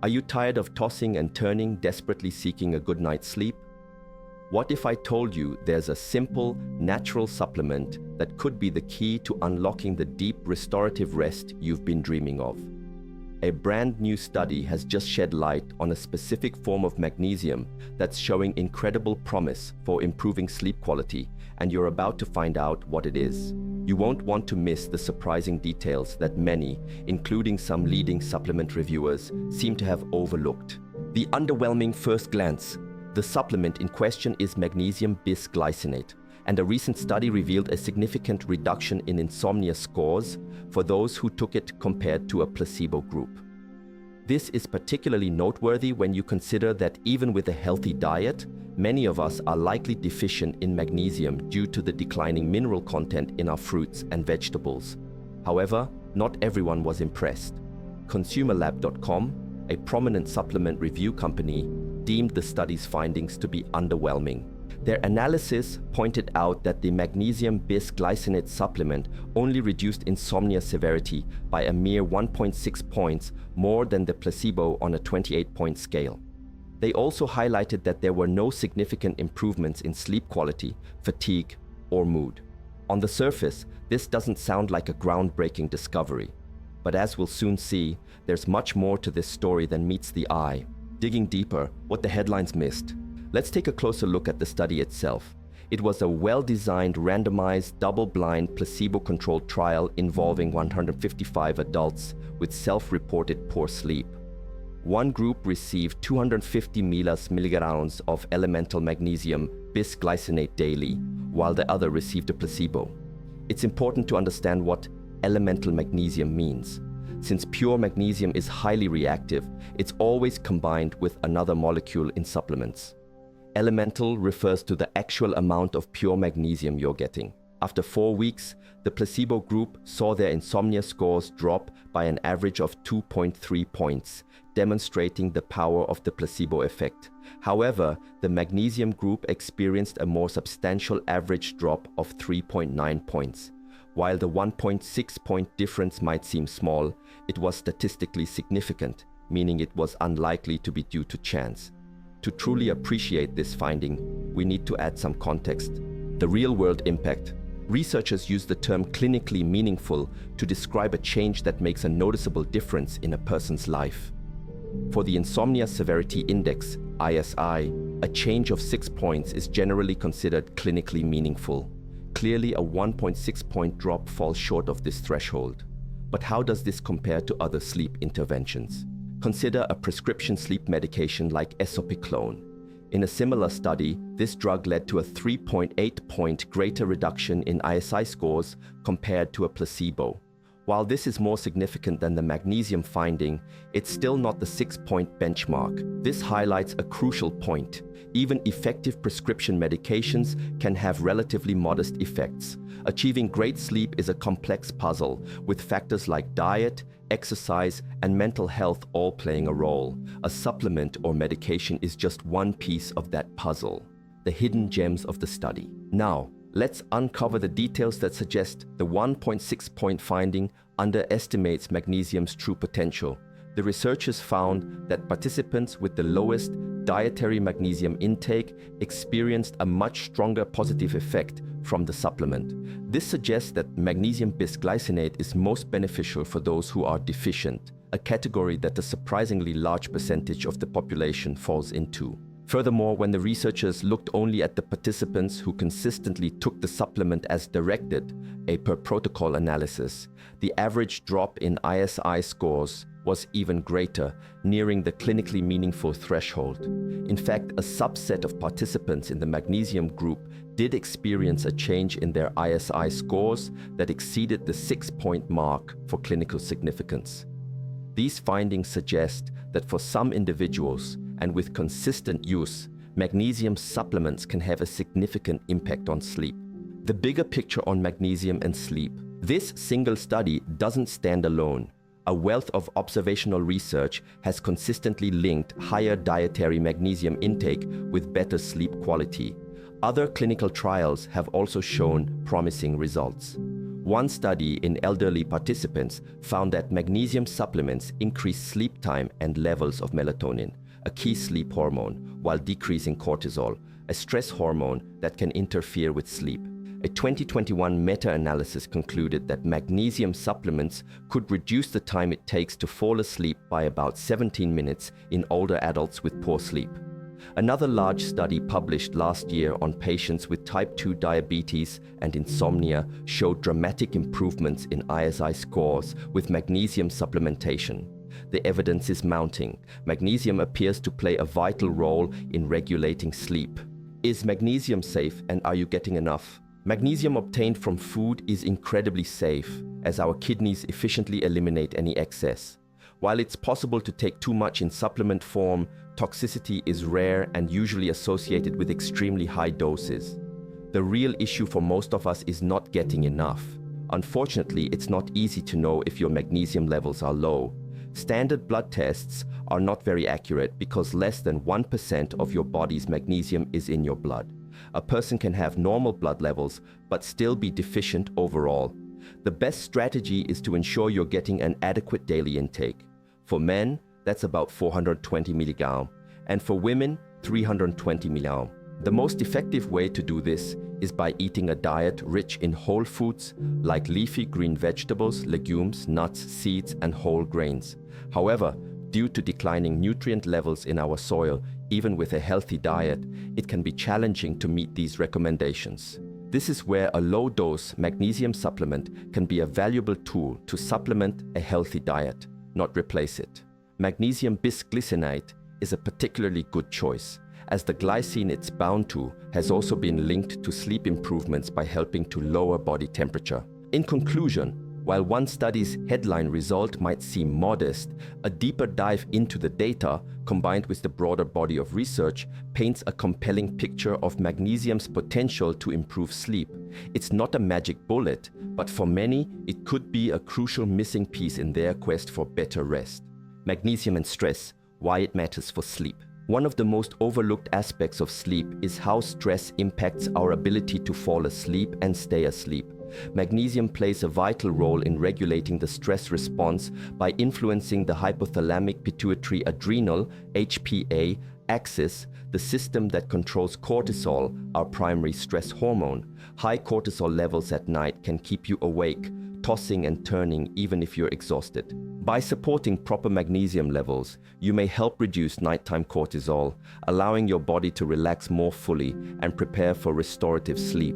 Are you tired of tossing and turning, desperately seeking a good night's sleep? What if I told you there's a simple, natural supplement that could be the key to unlocking the deep restorative rest you've been dreaming of? A brand new study has just shed light on a specific form of magnesium that's showing incredible promise for improving sleep quality, and you're about to find out what it is. You won't want to miss the surprising details that many, including some leading supplement reviewers, seem to have overlooked. The underwhelming first glance. The supplement in question is magnesium bisglycinate, and a recent study revealed a significant reduction in insomnia scores for those who took it compared to a placebo group. This is particularly noteworthy when you consider that even with a healthy diet, many of us are likely deficient in magnesium due to the declining mineral content in our fruits and vegetables. However, not everyone was impressed. ConsumerLab.com, a prominent supplement review company, deemed the study's findings to be underwhelming. Their analysis pointed out that the magnesium bisglycinate supplement only reduced insomnia severity by a mere 1.6 points more than the placebo on a 28-point scale. They also highlighted that there were no significant improvements in sleep quality, fatigue, or mood. On the surface, this doesn't sound like a groundbreaking discovery. But as we'll soon see, there's much more to this story than meets the eye. Digging deeper, what the headlines missed. Let's take a closer look at the study itself. It was a well-designed, randomized, double-blind, placebo-controlled trial involving 155 adults with self-reported poor sleep. One group received 250 milligrams of elemental magnesium bisglycinate daily, while the other received a placebo. It's important to understand what elemental magnesium means. Since pure magnesium is highly reactive, it's always combined with another molecule in supplements. Elemental refers to the actual amount of pure magnesium you're getting. After 4 weeks, the placebo group saw their insomnia scores drop by an average of 2.3 points, demonstrating the power of the placebo effect. However, the magnesium group experienced a more substantial average drop of 3.9 points. While the 1.6-point difference might seem small, it was statistically significant, meaning it was unlikely to be due to chance. To truly appreciate this finding, we need to add some context. The real-world impact. Researchers use the term clinically meaningful to describe a change that makes a noticeable difference in a person's life. For the Insomnia Severity Index, ISI, a change of 6 points is generally considered clinically meaningful. Clearly, a 1.6-point drop falls short of this threshold. But how does this compare to other sleep interventions? Consider a prescription sleep medication like esopiclone. In a similar study, this drug led to a 3.8-point greater reduction in ISI scores compared to a placebo. While this is more significant than the magnesium finding, it's still not the 6-point benchmark. This highlights a crucial point. Even effective prescription medications can have relatively modest effects. Achieving great sleep is a complex puzzle, with factors like diet, exercise, and mental health all playing a role. A supplement or medication is just one piece of that puzzle. The hidden gems of the study. Now, let's uncover the details that suggest the 1.6-point finding underestimates magnesium's true potential. The researchers found that participants with the lowest dietary magnesium intake experienced a much stronger positive effect from the supplement. This suggests that magnesium bisglycinate is most beneficial for those who are deficient, a category that a surprisingly large percentage of the population falls into. Furthermore, when the researchers looked only at the participants who consistently took the supplement as directed, a per-protocol analysis, the average drop in ISI scores was even greater, nearing the clinically meaningful threshold. In fact, a subset of participants in the magnesium group did experience a change in their ISI scores that exceeded the 6-point mark for clinical significance. These findings suggest that for some individuals, and with consistent use, magnesium supplements can have a significant impact on sleep. The bigger picture on magnesium and sleep. This single study doesn't stand alone. A wealth of observational research has consistently linked higher dietary magnesium intake with better sleep quality. Other clinical trials have also shown promising results. One study in elderly participants found that magnesium supplements increase sleep time and levels of melatonin, a key sleep hormone, while decreasing cortisol, a stress hormone that can interfere with sleep. A 2021 meta-analysis concluded that magnesium supplements could reduce the time it takes to fall asleep by about 17 minutes in older adults with poor sleep. Another large study published last year on patients with type 2 diabetes and insomnia showed dramatic improvements in ISI scores with magnesium supplementation. The evidence is mounting. Magnesium appears to play a vital role in regulating sleep. Is magnesium safe, and are you getting enough? Magnesium obtained from food is incredibly safe, as our kidneys efficiently eliminate any excess. While it's possible to take too much in supplement form, toxicity is rare and usually associated with extremely high doses. The real issue for most of us is not getting enough. Unfortunately, it's not easy to know if your magnesium levels are low. Standard blood tests are not very accurate because less than 1% of your body's magnesium is in your blood. A person can have normal blood levels but still be deficient overall. The best strategy is to ensure you're getting an adequate daily intake. For men, that's about 420 mg, and for women, 320 mg. The most effective way to do this is by eating a diet rich in whole foods like leafy green vegetables, legumes, nuts, seeds, and whole grains. However, due to declining nutrient levels in our soil, even with a healthy diet, it can be challenging to meet these recommendations. This is where a low-dose magnesium supplement can be a valuable tool to supplement a healthy diet, not replace it. Magnesium bisglycinate is a particularly good choice, as the glycine it's bound to has also been linked to sleep improvements by helping to lower body temperature. In conclusion, while one study's headline result might seem modest, a deeper dive into the data, combined with the broader body of research, paints a compelling picture of magnesium's potential to improve sleep. It's not a magic bullet, but for many, it could be a crucial missing piece in their quest for better rest. Magnesium and stress, why it matters for sleep. One of the most overlooked aspects of sleep is how stress impacts our ability to fall asleep and stay asleep. Magnesium plays a vital role in regulating the stress response by influencing the hypothalamic pituitary adrenal (HPA) axis, the system that controls cortisol, our primary stress hormone. High cortisol levels at night can keep you awake, tossing and turning even if you're exhausted. By supporting proper magnesium levels, you may help reduce nighttime cortisol, allowing your body to relax more fully and prepare for restorative sleep.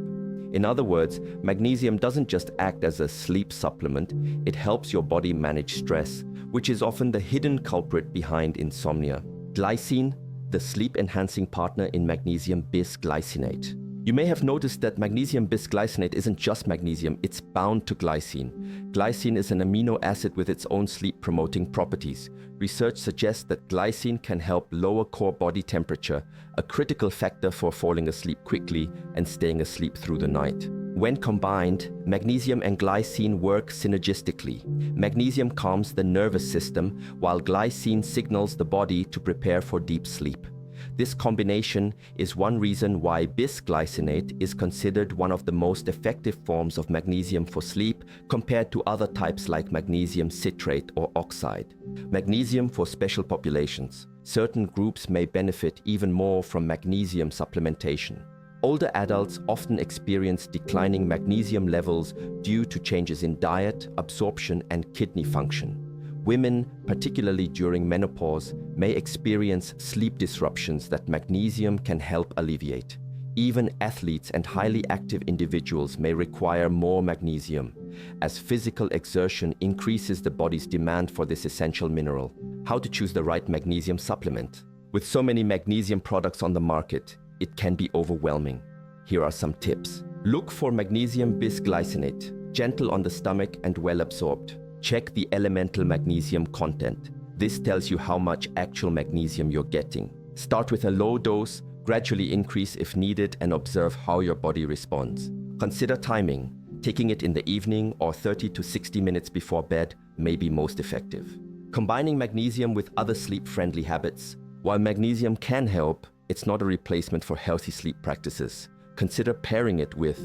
In other words, magnesium doesn't just act as a sleep supplement, it helps your body manage stress, which is often the hidden culprit behind insomnia. Glycine, the sleep-enhancing partner in magnesium bisglycinate. You may have noticed that magnesium bisglycinate isn't just magnesium, it's bound to glycine. Glycine is an amino acid with its own sleep-promoting properties. Research suggests that glycine can help lower core body temperature, a critical factor for falling asleep quickly and staying asleep through the night. When combined, magnesium and glycine work synergistically. Magnesium calms the nervous system, while glycine signals the body to prepare for deep sleep. This combination is one reason why bisglycinate is considered one of the most effective forms of magnesium for sleep compared to other types like magnesium citrate or oxide. Magnesium for special populations. Certain groups may benefit even more from magnesium supplementation. Older adults often experience declining magnesium levels due to changes in diet, absorption, and kidney function. Women, particularly during menopause, may experience sleep disruptions that magnesium can help alleviate. Even athletes and highly active individuals may require more magnesium, as physical exertion increases the body's demand for this essential mineral. How to choose the right magnesium supplement? With so many magnesium products on the market, it can be overwhelming. Here are some tips. Look for magnesium bisglycinate, gentle on the stomach and well absorbed. Check the elemental magnesium content. This tells you how much actual magnesium you're getting. Start with a low dose, gradually increase if needed, and observe how your body responds. Consider timing. Taking it in the evening or 30 to 60 minutes before bed may be most effective. Combining magnesium with other sleep-friendly habits. While magnesium can help, it's not a replacement for healthy sleep practices. Consider pairing it with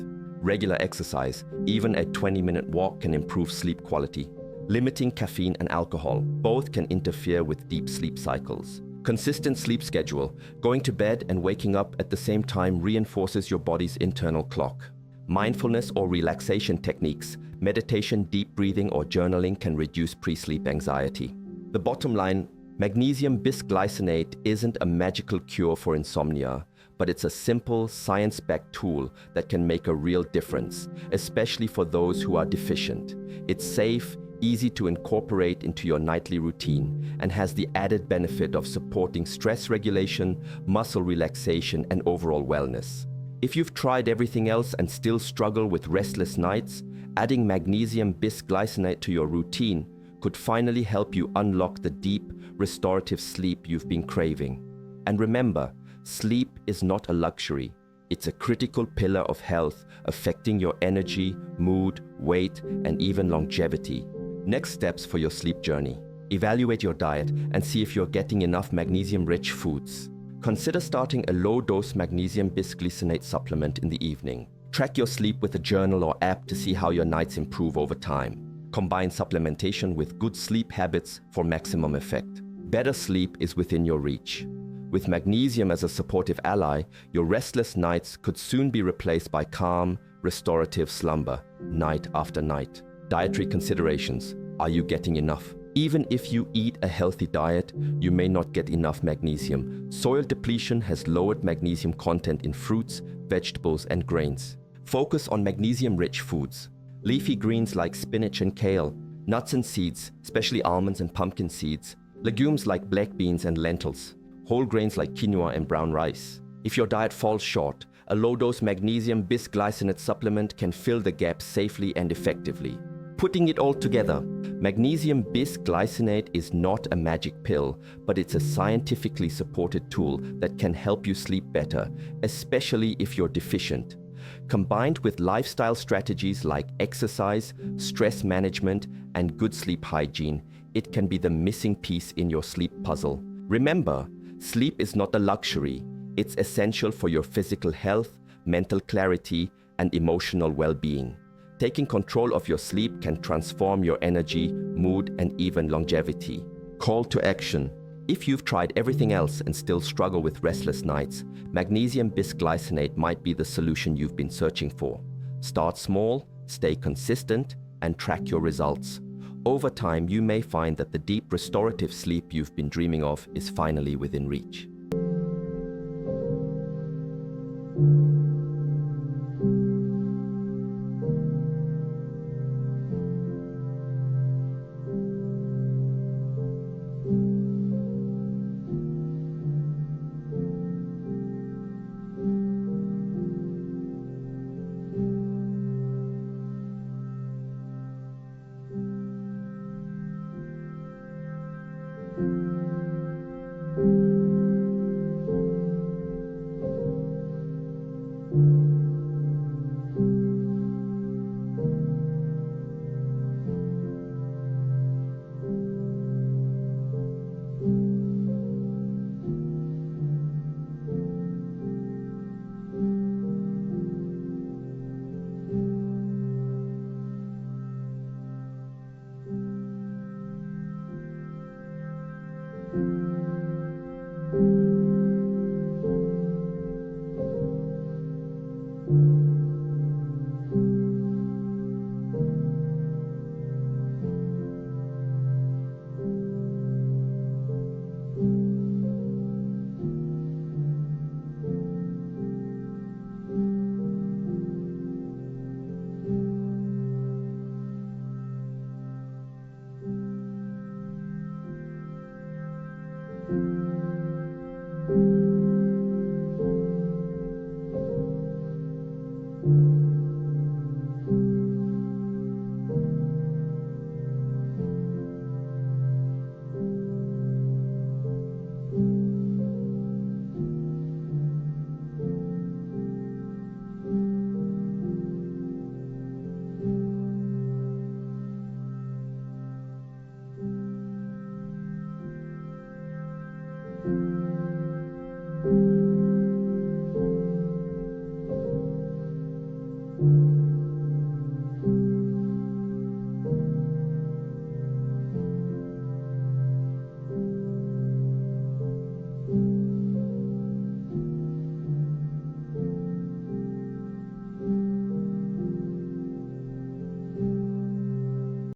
Regular exercise, even a 20-minute walk, can improve sleep quality. Limiting caffeine and alcohol, both can interfere with deep sleep cycles. Consistent sleep schedule, going to bed and waking up at the same time reinforces your body's internal clock. Mindfulness or relaxation techniques, meditation, deep breathing, or journaling can reduce pre-sleep anxiety. The bottom line, magnesium bisglycinate isn't a magical cure for insomnia, but it's a simple, science-backed tool that can make a real difference, especially for those who are deficient. It's safe, easy to incorporate into your nightly routine, and has the added benefit of supporting stress regulation, muscle relaxation, and overall wellness. If you've tried everything else and still struggle with restless nights, adding magnesium bisglycinate to your routine could finally help you unlock the deep, restorative sleep you've been craving. And remember, sleep is not a luxury. It's a critical pillar of health, affecting your energy, mood, weight, and even longevity. Next steps for your sleep journey. Evaluate your diet and see if you're getting enough magnesium-rich foods. Consider starting a low-dose magnesium bisglycinate supplement in the evening. Track your sleep with a journal or app to see how your nights improve over time. Combine supplementation with good sleep habits for maximum effect. Better sleep is within your reach. With magnesium as a supportive ally, your restless nights could soon be replaced by calm, restorative slumber, night after night. Dietary considerations. Are you getting enough? Even if you eat a healthy diet, you may not get enough magnesium. Soil depletion has lowered magnesium content in fruits, vegetables, and grains. Focus on magnesium-rich foods. Leafy greens like spinach and kale, nuts and seeds, especially almonds and pumpkin seeds, legumes like black beans and lentils, whole grains like quinoa and brown rice. If your diet falls short, a low-dose magnesium bisglycinate supplement can fill the gap safely and effectively. Putting it all together, magnesium bisglycinate is not a magic pill, but it's a scientifically supported tool that can help you sleep better, especially if you're deficient. Combined with lifestyle strategies like exercise, stress management, and good sleep hygiene, it can be the missing piece in your sleep puzzle. Remember, sleep is not a luxury. It's essential for your physical health, mental clarity, and emotional well-being. Taking control of your sleep can transform your energy, mood, and even longevity. Call to action. If you've tried everything else and still struggle with restless nights, magnesium bisglycinate might be the solution you've been searching for. Start small, stay consistent, and track your results. Over time, you may find that the deep restorative sleep you've been dreaming of is finally within reach.